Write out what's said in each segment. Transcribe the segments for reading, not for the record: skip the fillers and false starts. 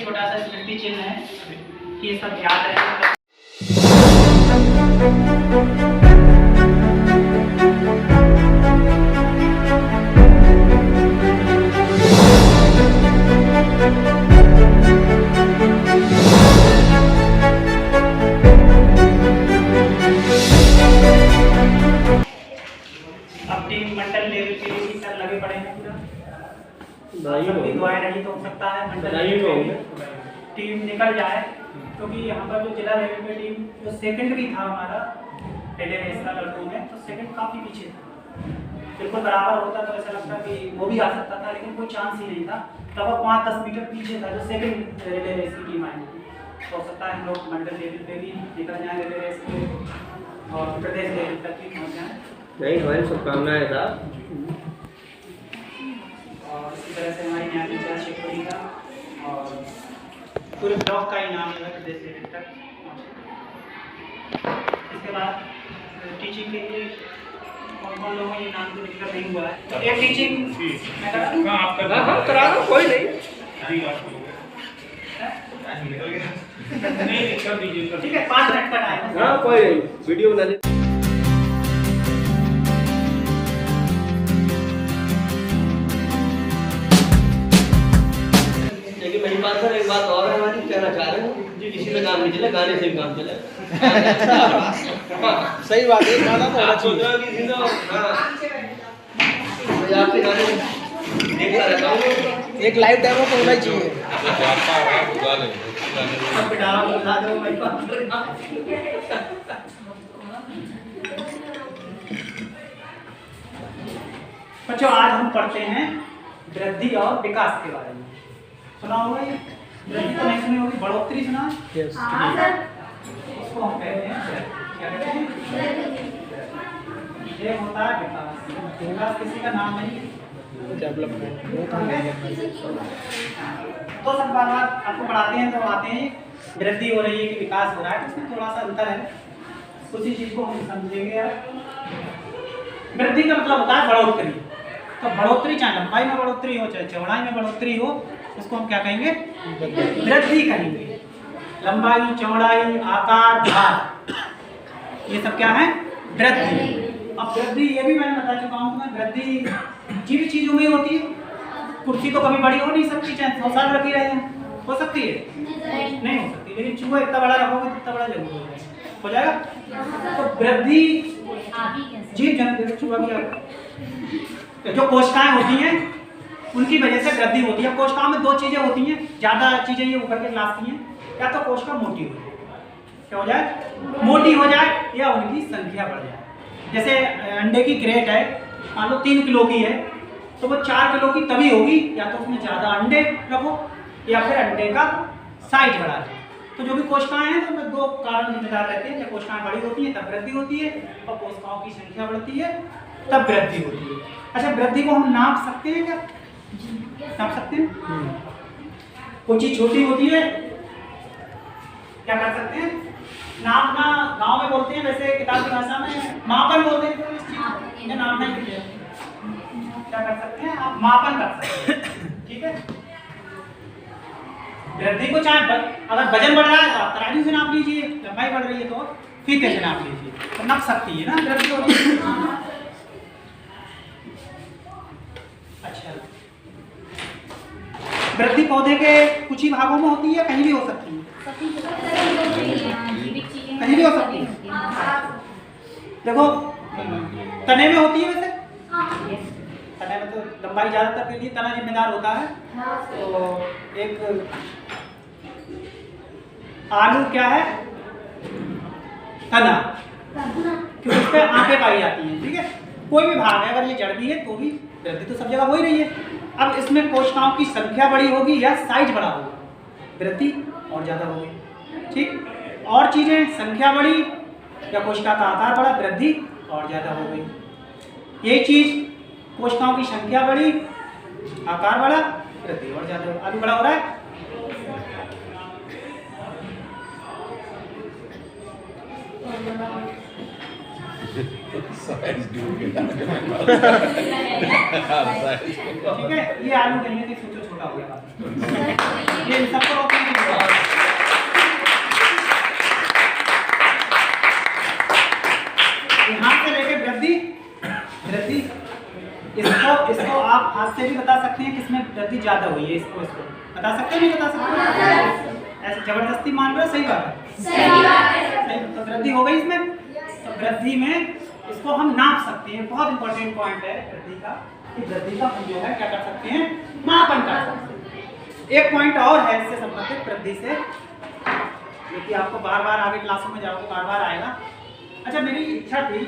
छोटा सा स्मृति चिन्ह है कि ये सब याद रहे। अब टीम मंडल लेवल के लिए भी सर लगे पड़े हैं पूरा। सबकी दुआएं रही तो हो सकता है मंडल टीम निकल जाए, क्योंकि यहाँ पर जो जिला लेवल पे टीम जो सेकंड भी था हमारा पहले रेस का लड़कों में, तो सेकंड काफ़ी पीछे था। बिल्कुल बराबर होता तो ऐसा लगता कि वो भी आ सकता था, लेकिन कोई चांस ही नहीं था। तब वो 5-10 मीटर पीछे था जो सेकंड रिले रेस की टीम आई थी। तो हो सकता है हम लोग मंडल लेवल पे भी निकल जाए रिले रेस पे और प्रदेश लेवल तक भी पहुँच जाए। नहीं, हमारी शुभकामनाएं साहब। और इसी तरह से हमारी यहाँ टीचर शिवपुरी का और पूरे ब्लॉक का इनाम है प्रदेश लेवल तक। इसके बाद टीचिंग के लिए कौन लोगों को इनाम तो दिक्कत नहीं हुआ है, तो एक टीचिंग मैं करा दूँ? आप करा दो, कोई नहीं। ठीक है, 5 मिनट का टाइम है। हाँ, कोई नहीं, वीडियो बना दे। लेकिन मेरी बात सर एक बात और है, हमारी कहना चाह रहे हैं जी, किसी में काम नहीं चले, गाने से भी काम चले। सही बात है, गाना तो होना चाहिए। आपके गाने देखता रहता हूँ, एक लाइव डेमो तो होना ही चाहिए। बच्चों, आज हम पढ़ते हैं वृद्धि और विकास के बारे में। सुना होगा ये? वृद्धि तो नहीं सुनी होगी, बढ़ोतरी सुना? उसको हम कहते हैं, क्या कहते हैं? ये होता है विकास। विकास किसी का नाम नहीं है, डेवलपमेंट। तो सब बार आपको पढ़ाते हैं तो आते हैं वृद्धि हो रही है कि विकास हो रहा है, उसमें थोड़ा सा अंतर है। उसी चीज को हम समझेंगे। वृद्धि का मतलब होता है बढ़ोतरी। तो बढ़ोतरी चाहे लंबाई में बढ़ोतरी हो चाहे चौड़ाई में बढ़ोतरी हो, उसको हम क्या कहेंगे? वृद्धि कहेंगे। लंबाई, चौड़ाई, आकार, भार, ये सब क्या है? वृद्धि। अब वृद्धि ये भी मैंने बता चुका हूँ तुम्हें, वृद्धि जीवित चीजों में होती है। कुर्सी तो कभी बड़ी हो नहीं सकती, चाहे 100 साल रखी रहे, हो सकती है? नहीं हो सकती। लेकिन चूहा इतना बड़ा रखोगे तो इतना बड़ा जरूर हो जाएगा। तो वृद्धि जीव जंतु, चूहा भी जो कोशिकाएं होती हैं उनकी वजह से वृद्धि होती है। कोशिकाओं में 2 चीजें होती हैं, ज्यादा चीजें ये उभर के लाती हैं। या तो कोशिका मोटी हो जाए, क्या हो जाए? मोटी हो जाए, या उनकी संख्या बढ़ जाए। जैसे अंडे की क्रेट है, मान लो 3 किलो की है, तो वो 4 किलो की तभी होगी या तो उसमें ज़्यादा अंडे रखो या फिर अंडे का साइज बढ़ा दो। तो जो भी कोशिकाएं हैं, तो 2 कारण जिम्मेदार रहते हैं। जब कोशिकाएं बड़ी होती हैं तब वृद्धि होती है, और कोशिकाओं की संख्या बढ़ती है तब वृद्धि होती है। अच्छा, वृद्धि को हम नाप सकते हैं क्या? नाप सकते हैं। कोई चीज़ छोटी होती है, क्या कर सकते हैं? नापना गांव में बोलते हैं, वैसे किताब की भाषा में मापन बोलते हैं। तो इस चीज को नापना ही है, क्या कर सकते हैं? आप मापन कर सकते हैं। ठीक है, वृद्धि को चाहे अगर वजन बढ़ रहा है तो आप तराजू से नाप लीजिए, लंबाई बढ़ रही है तो फीते से नाप लीजिए, तो नाप सकती है ना वृद्धि हो रही है। अच्छा, वृद्धि पौधे के कुछ ही भागों में होती है, कहीं भी हो सकती है? कहीं भी हो सकती है। देखो, तने में होती है वैसे, तने में तो लंबाई ज़्यादातर के लिए तना जिम्मेदार होता है। तो एक आलू क्या है? तना, क्योंकि उस पर आंखें पाई जाती हैं। ठीक है, कोई भी भाग है अगर ये जड़ भी है तो भी वृद्धि तो सब जगह हो ही रही है। अब इसमें कोशिकाओं की संख्या बड़ी होगी या साइज बड़ा होगा, वृद्धि और ज़्यादा होगी। ठीक, और चीज़ें संख्या बढ़ी या कोशिका का आकार बढ़ा, वृद्धि और ज़्यादा हो गई। यही चीज़ कोशिकाओं की संख्या बढ़ी, आकार बढ़ा, वृद्धि और ज़्यादा हो। अभी बड़ा हो रहा है। ठीक है, ये आलू कहेंगे कि सोचो छोटा छोटा हो गया। ये सबको रोकने की जरूरत है। यहाँ से लेके वृद्धि वृद्धि इसको आप हाथ से भी बता सकते हैं किसमें वृद्धि ज्यादा हुई है। इसको बता सकते हैं, नहीं बता सकते? ऐसे जबरदस्ती मान रहे हो? सही बात है, सही। तो वृद्धि हो गई इसमें। तो वृद्धि में इसको हम नाप सकते हैं। बहुत इंपॉर्टेंट पॉइंट है वृद्धि का, कि वृद्धि का हम जो है क्या कर सकते हैं, मापन कर सकते हैं। एक पॉइंट और है इससे संबंधित वृद्धि से, जो कि आपको बार बार आगे क्लासों में जाओगे बार बार आएगा। अच्छा, मेरी इच्छा थी,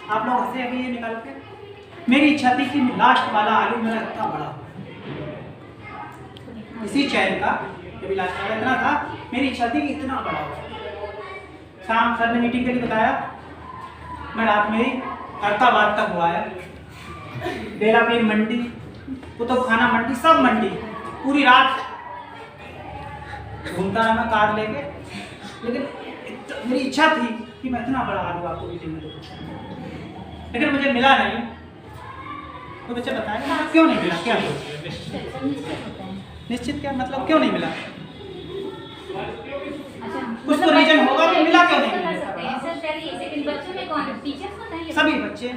आप लोग हंसे अभी ये निकाल के, मेरी इच्छा थी कि लास्ट वाला आलू मेरा इतना बड़ा हो, इसी चैन का जब लास्ट वाला इतना था, मेरी इच्छा थी कि इतना बड़ा हो। शाम सर ने मीटिंग के लिए बताया, मैं रात में ही अरताबाद तक हुआ है, बेलापीर मंडी, कुतुब खाना मंडी, सब मंडी पूरी रात घूमता रहा मैं कार लेके। लेकिन मेरी इच्छा थी कि मैं इतना बड़ा आलू आपको मीटिंग में दूँ, लेकिन मुझे मिला नहीं। तो बच्चे बताएंगे क्यों नहीं मिला? क्या निश्चित क्या मतलब, क्यों नहीं मिला? कुछ तो रीजन होगा कि मिला क्यों नहीं मिला। सभी बच्चे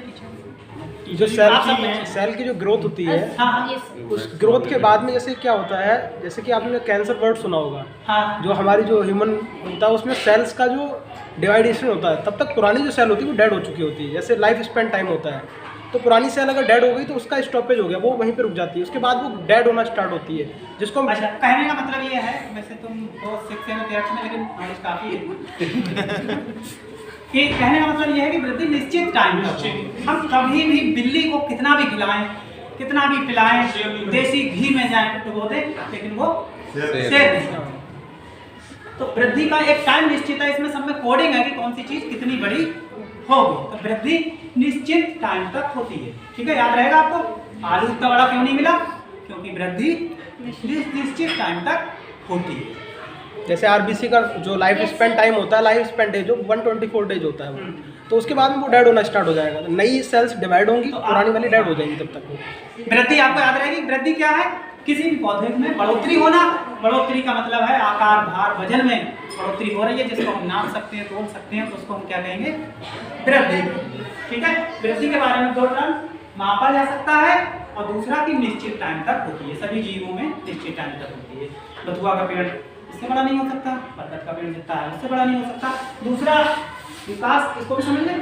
जो सेल की जो ग्रोथ होती है, हाँ, उस ग्रोथ के बाद में जैसे क्या होता है, जैसे कि आपने कैंसर वर्ड सुना होगा, हाँ, जो हमारी जो ह्यूमन होता है उसमें सेल्स का जो डिवाइडेशन होता है, तब तक पुरानी जो सेल होती है वो डेड हो चुकी होती है। जैसे लाइफ स्पेन टाइम होता है, तो पुरानी सेल अगर डेड हो गई तो उसका स्टॉपेज हो गया, वो वहीं पे रुक जाती है, उसके बाद वो डेड होना स्टार्ट होती है, जिसको हम अच्छा, कहने का मतलब ये है, वैसे तुम बहुत सिक्स में लेकिन नॉलेज काफ़ी है कि कहने का मतलब ये है कि वृद्धि निश्चित टाइम तक। हम कभी भी बिल्ली को कितना भी खिलाएं, कितना भी पिलाएं, देसी घी में जाए डुबो दें, लेकिन वो सेहत नहीं। तो वृद्धि का एक टाइम निश्चित है, इसमें सब में कोडिंग है कि कौन सी चीज़ कितनी बड़ी होगी। तो वृद्धि निश्चित टाइम तक होती है, ठीक है, याद रहेगा आपको। आलू इतना बड़ा क्यों नहीं मिला? क्योंकि वृद्धि निश्चित टाइम तक होती है। जैसे आरबीसी का जो लाइफ स्पेन टाइम होता है, लाइफ स्पेन डेज जो 124 डेज होता है वो, तो उसके बाद में वो डेड होना स्टार्ट हो जाएगा, नई सेल्स डिवाइड होंगी, तो पुरानी वाली डेड हो जाएंगी तब तक वो। वृद्धि आपको याद रहेगी। वृद्धि क्या है? किसी भी पौधे में बढ़ोतरी होना। बढ़ोतरी का मतलब है आकार, भार, वजन में बढ़ोतरी हो रही है, जिसको हम नाप सकते हैं, तोल सकते हैं, तो उसको हम क्या कहेंगे? वृद्धि। ठीक है, वृद्धि के बारे में दो टर्म मापा जा सकता है, और दूसरा कि निश्चित टाइम तक होती है। सभी जीवों में निश्चित टाइम तक होती है। बथुआ का पेड़ इससे बड़ा नहीं हो सकता, बरगद का पेड़ जितना है उससे बड़ा नहीं हो सकता। दूसरा विकास, इसको भी समझ लें,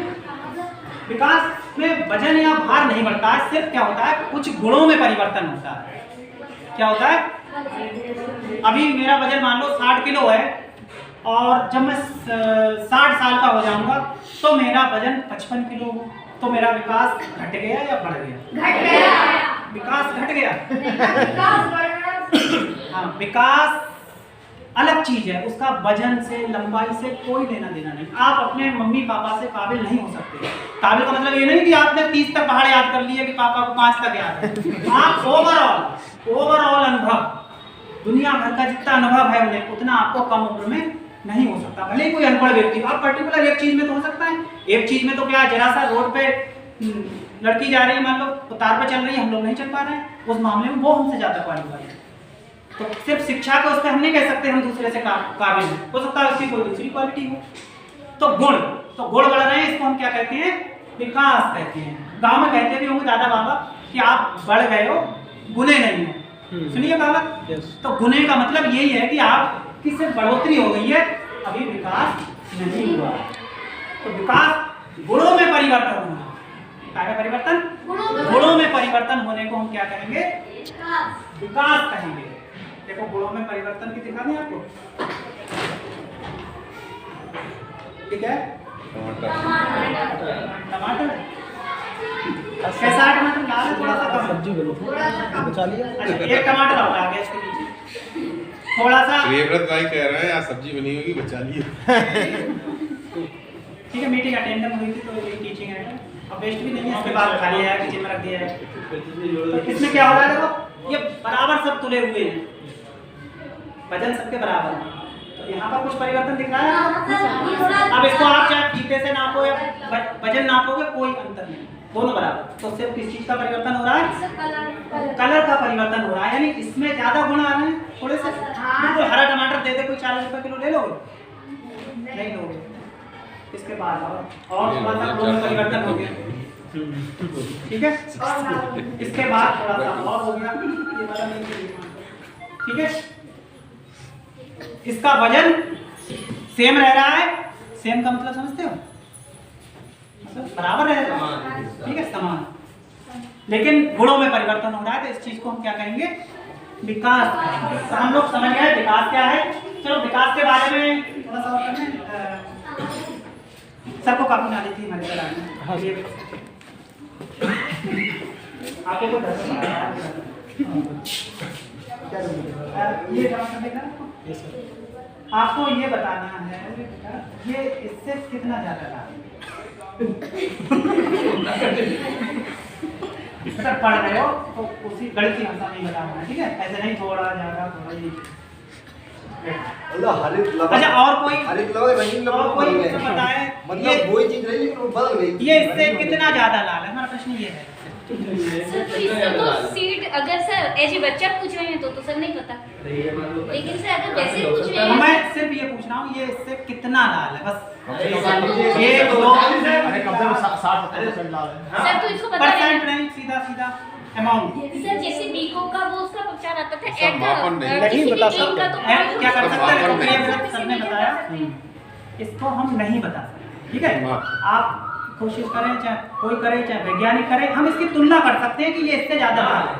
विकास में वजन या भार नहीं बढ़ता है, सिर्फ क्या होता है, कुछ गुणों में परिवर्तन होता है। क्या होता है? अभी मेरा वजन मान लो 60 किलो है, और जब मैं 60 साल का हो जाऊंगा तो मेरा वजन 55 किलो हो, तो मेरा विकास घट गया या बढ़ गया? घट गया। विकास घट गया। हाँ, विकास अलग चीज है, उसका वजन से, लंबाई से कोई लेना देना नहीं। आप अपने मम्मी पापा से काबिल नहीं हो सकते। काबिल का मतलब ये नहीं कि आपने 30 तक पहाड़ याद कर लिए कि पापा को 5 तक याद है। आप ओवरऑल अनुभव, दुनिया भर का जितना अनुभव है उन्हें, उतना आपको कम उम्र में नहीं हो सकता। भले कोई अनपढ़ व्यक्ति, आप पर्टिकुलर एक चीज में तो हो सकता है। एक चीज में तो क्या, जरा सा रोड पे लड़की जा रही है, मान लो उतार पर चल रही है, हम लोग नहीं चल पा रहे हैं, उस मामले में वो हमसे ज्यादा क्वालिफाइड है। तो सिर्फ शिक्षा को उस पर हम नहीं कह सकते हम दूसरे से काबिल हो सकता है उसकी कोई दूसरी क्वालिटी हो। तो गुण बढ़ रहे हैं, इसको हम क्या कहते हैं? विकास कहते हैं। गांव में कहते भी होंगे दादा बाबा कि आप बढ़ गए हो, गुने नहीं हो। सुनिए कहावत। तो गुने का मतलब यही है कि आपकी सिर्फ बढ़ोतरी हो गई है, अभी विकास नहीं हुआ। तो विकास गुणों में परिवर्तन होना। क्या परिवर्तन? गुणों में परिवर्तन होने को हम क्या कहेंगे? विकास कहेंगे। देखो गुणों में परिवर्तन की दिखा दें आपको, ठीक है? टमाटर कैसा है? टमाटर लाल है, थोड़ा सा कम सब्जी बचा लिया। अच्छा, एक टमाटर और आ गया इसके नीचे, थोड़ा सा। प्रियव्रत भाई कह रहे हैं यार सब्जी बनी होगी, बचा लिए। ठीक है, मीटिंग अटेंड हुई थी तो ये टीचिंग है, अब वेस्ट भी नहीं है, इसके बाद खा लिया है, किचन में रख दिया है। तो इसमें क्या हो रहा है? देखो ये बराबर सब तुले हुए हैं, वजन सबके बराबर है। तो यहाँ पर कुछ परिवर्तन दिख रहा है। अब इसको आप चाहे फीते से नापो या वजन नापोगे, कोई अंतर नहीं, दोनों बराबर। तो सिर्फ किस चीज का परिवर्तन हो रहा है? कलर का परिवर्तन हो रहा है, यानी इसमें ज्यादा गुण आ रहे हैं थोड़े से। कोई हरा टमाटर दे दे, कोई 40 रुपए किलो ले लोगे? नहीं लोगे। इसके बाद और थोड़ा सा गुण में परिवर्तन हो गया, ठीक है। इसके बाद थोड़ा सा और हो गया, ये वाला नहीं चाहिए, ठीक है। इसका वजन सेम रह रहा है। सेम का मतलब समझते हो? मतलब बराबर रहेगा, ठीक है, समान। लेकिन गुणों में परिवर्तन हो रहा है, तो इस चीज को हम क्या कहेंगे? विकास कहेंगे। तो हम लोग समझ गए विकास क्या है। चलो विकास के बारे में थोड़ा सा और करना। सबको काफी नाली थी हमारे घर आने। हाँ। आपको कोई दर्शन ये जमा करने का आपको ये बताना है, ये इससे कितना ज्यादा लाभ मतलब पढ़ रहे हो तो उसी गणित की भाषा नहीं बताना है, ठीक है। ऐसे नहीं थोड़ा ज्यादा थोड़ा ये। अच्छा और कोई बताए मतलब वही चीज रही लेकिन वो बदल गई। ये इससे कितना ज्यादा लाभ है? हमारा प्रश्न ये है। सर तो इससे तो सीट अगर सर ऐसे बच्चा पूछ रहे हैं तो सर नहीं पता, लेकिन सर अगर वैसे पूछ रहे हैं मैं सिर्फ ये पूछ रहा हूँ ये इससे कितना लाभ है बस। ये दो अरे कम से कम 60-70% लाभ है सर, तो इसको बता परसेंट नहीं, सीधा सीधा अमाउंट। सर जैसे बीको का वो उसका प्रचार आता था सब मापन नहीं। नहीं बता सकते। क्या कर सकते हैं? मापन तो नहीं। ये व्रत सर ने बताया, इसको हम नहीं बता सकते, ठीक है। आप कोशिश करें, चाहे कोई करे, चाहे वैज्ञानिक करे, हम इसकी तुलना कर सकते हैं कि ये इससे ज्यादा लाभ है।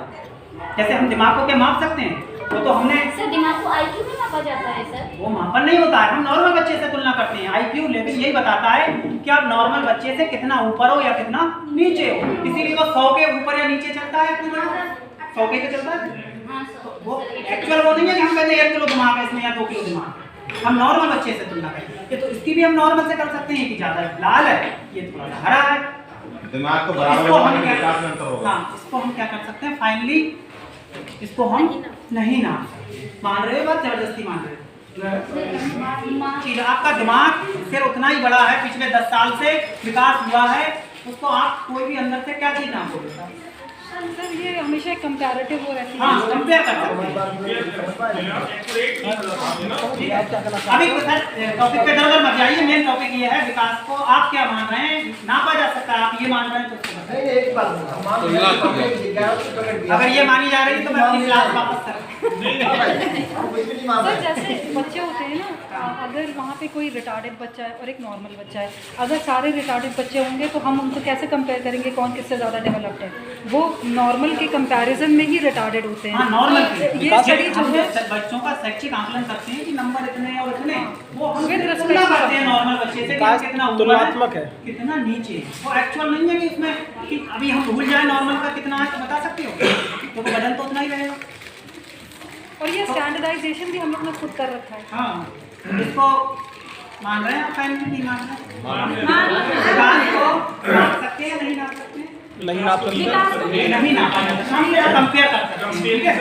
जैसे हम दिमाग को क्या माप सकते हैं, वो तो हमने सर दिमाग को आईक्यू में मापा जाता है सर। वो मापन नहीं होता है, हम नॉर्मल बच्चे से तुलना करते हैं। आईक्यू लेवल यही बताता है कि आप नॉर्मल बच्चे से कितना ऊपर हो या कितना नीचे हो। इसीलिए वो 100 के ऊपर या नीचे चलता है, कितना 100 के चलता है। हाँ सर, वो एक्चुअल वो नहीं है कि हम कहते हैं 1 किलो दिमाग है इसमें या 2 किलो दिमाग है। हम नॉर्मल बच्चे से तुलना करेंगे तो इसकी भी हम नॉर्मल से कर सकते हैं कि ज्यादा लाल है, ये थोड़ा सा हरा है। दिमाग को तो बराबर इसको हम बनाने क्या के विकास में अंतर होगा। हाँ, इसको हम क्या कर सकते हैं? फाइनली इसको हम नहीं नाम मान रहे हो, बात जबरदस्ती मान रहे हो। ठीक है, आपका दिमाग सिर्फ उतना ही बड़ा है, पिछले 10 साल से विकास हुआ है, उसको आप कोई भी अंदर से क्या चीज नाम बोलेगा? सर ये हमेशा कंपैरेटिव हो रहती है। हाँ, कंपेयर कर सकते हैं। अभी सर टॉपिक पे इधर मत जाइए, मेन टॉपिक ये है विकास को आप क्या मान रहे हैं? नापा जा सकता है, आप ये मान रहे हैं तो उसको बताइए। नहीं एक बात अगर ये मानी जा रही है तो मैं अपनी क्लास वापस कर सर जैसे बच्चे होते हैं ना, अगर वहाँ पे कोई रिटार्डेड बच्चा है और एक नॉर्मल बच्चा है, अगर सारे रिटार्डेड बच्चे होंगे तो हम उनको कैसे कंपेयर करेंगे कौन किससे ज़्यादा डेवलप्ड है? वो नॉर्मल के कंपैरिजन में ही रिटार्डेड होते हैं। हाँ, नॉर्मल ये स्टडी जो है बच्चों का शैक्षिक आकलन करते हैं कि नंबर इतने और इतने, वो हम With respect तुलना to करते हैं नॉर्मल बच्चे से कि विकास कितना ऊपर तुलनात्मक है। कितना नीचे है। वो एक्चुअल नहीं है कि इसमें कि अभी हम भूल जाए नॉर्मल का कितना है तो बता सकते हो, तो वजन तो उतना ही रहेगा। और ये स्टैंडर्डाइजेशन भी हम लोग ने खुद कर रखा है। हाँ, इसको मान रहे हैं आप? फाइनली नहीं मान रहे हैं? विकास को नाप सकते हैं नहीं नाप सकते हैं? नहीं नाप सकते। नहीं नापा जाता, हम कंपेयर कर सकते हैं, ठीक है।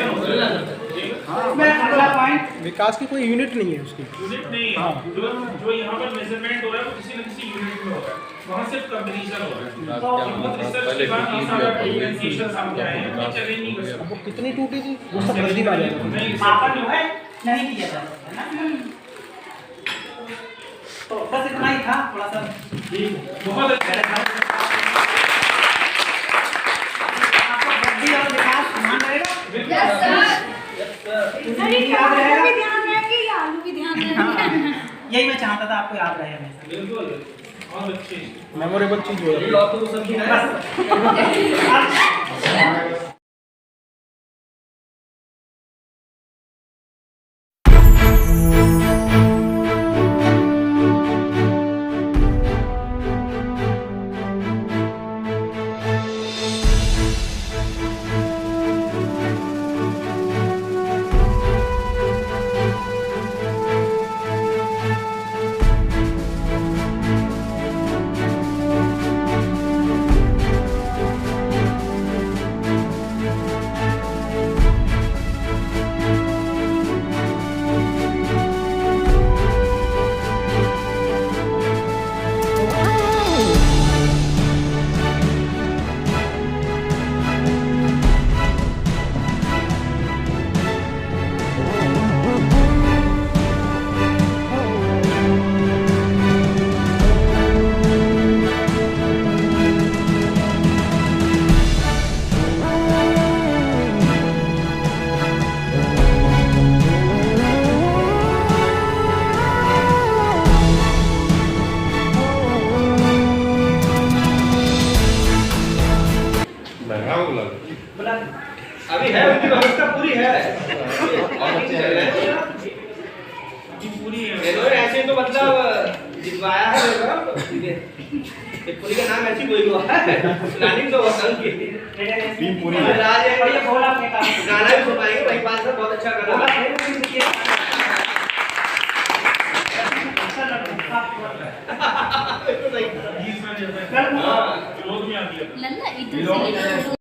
इसमें अगला पॉइंट विकास की कोई यूनिट नहीं है उसकी। यूनिट नहीं है, जो यहाँ पर मेजरमेंट हो रहा है वो किसी न किसी यूनिट में हो रहा है, वहाँ सिर्फ कंपैरिजन हो रहा है। तो बहुत रिसर्च के बाद हम सारा डिफरेंशिएशन सामने आए हैं, ये चैलेंज नहीं कर सकते। वो कितनी टूटी थी वो सब जल्दी में आ जाएगा। नहीं मापन जो है नहीं किया जा सकता है ना। तो बस इतना ही था, थोड़ा सा बहुत अच्छा। आपको वृद्धि और विकास ध्यान रहेगा, यस सर। याद रहेगा। भी ध्यान रखेंगे या आलू भी ध्यान रखेंगे? यही मैं चाहता था आपको याद रहे हमेशा। बिल्कुल बहुत अच्छे। मेमोरेबल चीज हो जाती है। बस। है चल रहा है ये पूरी है ऐसे तो मतलब जितवाया है पूरी का नाम ऐसी कोई हुआ है प्लानिंग तो होता है टीम पूरी है राज है और ये बोला आपने काम गाना भी सुनाएंगे भाई पास में बहुत अच्छा गाना है रोड में आ गया लल्ला इधर से